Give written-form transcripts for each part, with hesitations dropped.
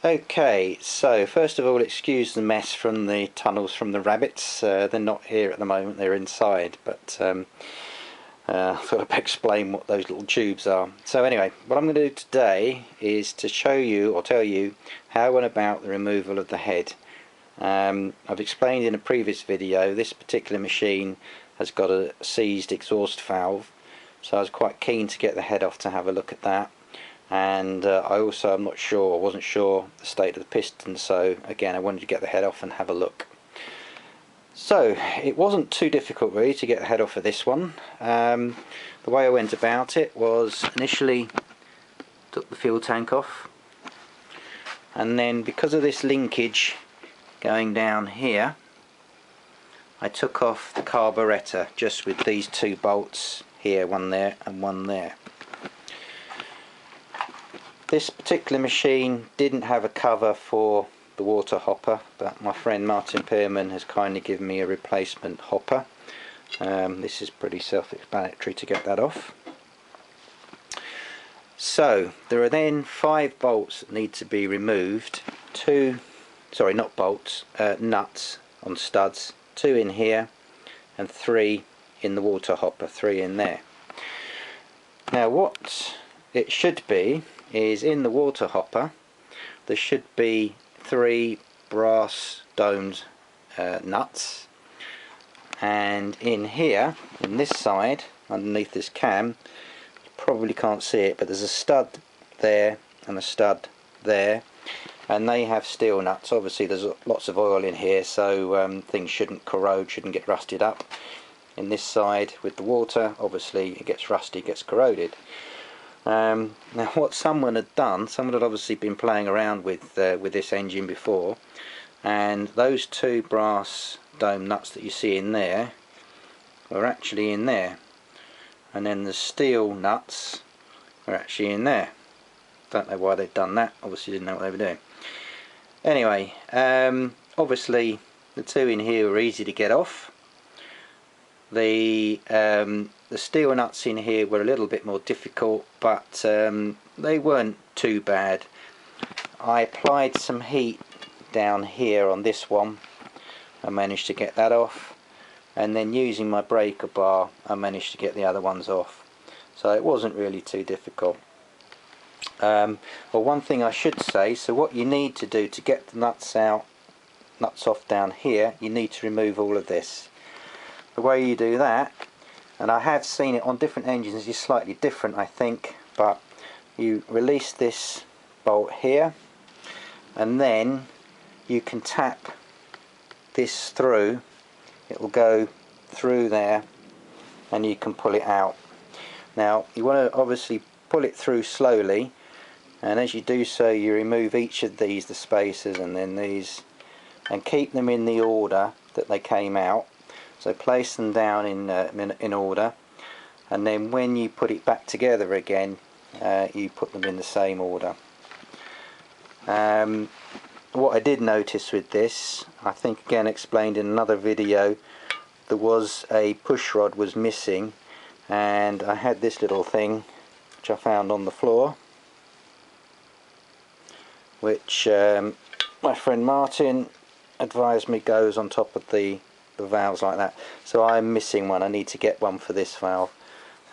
Okay, so first of all, excuse the mess from the tunnels from the rabbits. They're not here at the moment, they're inside, but I thought I'd explain what those little tubes are. So anyway, what I'm going to do today is to show you or tell you how I went about the removal of the head. I've explained in a previous video this particular machine has got a seized exhaust valve, so I was quite keen to get the head off to have a look at that. And I wasn't sure the state of the piston, so again I wanted to get the head off and have a look. So it wasn't too difficult really to get the head off of this one. The way I went about it was initially took the fuel tank off, and then because of this linkage going down here, I took off the carburettor just with these two bolts here, one there and one there. This particular machine didn't have a cover for the water hopper, but my friend Martin Pearman has kindly given me a replacement hopper. This is pretty self-explanatory to get that off. So there are then 5 bolts that need to be removed. Nuts on studs, 2 in here and 3 in the water hopper, 3 in there. Now what it should be is, in the water hopper there should be 3 brass domed nuts, and in here, in this side underneath this cam, you probably can't see it, but there's a stud there and a stud there, and they have steel nuts. Obviously there's lots of oil in here, so things shouldn't corrode, shouldn't get rusted up. In this side with the water, obviously it gets rusty, gets corroded. Now what someone had obviously been playing around with this engine before, and those 2 brass dome nuts that you see in there were actually in there, and then the steel nuts are actually in there. Don't know why they'd done that, obviously didn't know what they were doing. Anyway, obviously the 2 in here were easy to get off. The steel nuts in here were a little bit more difficult, but they weren't too bad. I applied some heat down here on this one. I managed to get that off, and then using my breaker bar I managed to get the other ones off, so it wasn't really too difficult. Well, one thing I should say, so what you need to do to get the nuts off down here, you need to remove all of this. The way you do that, and I have seen it on different engines, is slightly different I think, but you release this bolt here, and then you can tap this through. It will go through there and you can pull it out. Now you want to obviously pull it through slowly, and as you do so you remove each of these, the spacers and then these, and keep them in the order that they came out. So place them down in order, and then when you put it back together again, you put them in the same order. What I did notice with this, I think again explained in another video, there was a push rod was missing, and I had this little thing which I found on the floor, which my friend Martin advised me goes on top of the valves like that. So I'm missing one. I need to get one for this valve.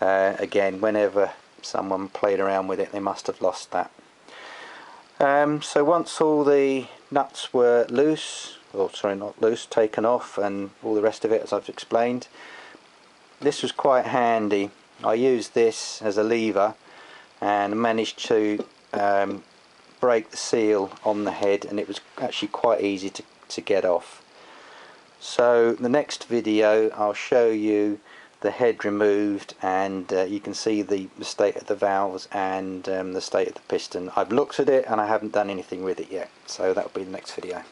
Again, whenever someone played around with it, they must have lost that. So once all the nuts were loose, or sorry, not loose, taken off, and all the rest of it as I've explained, this was quite handy. I used this as a lever and managed to break the seal on the head, and it was actually quite easy to get off. So the next video I'll show you the head removed, and you can see the state of the valves and the state of the piston. I've looked at it and I haven't done anything with it yet, so that'll be the next video.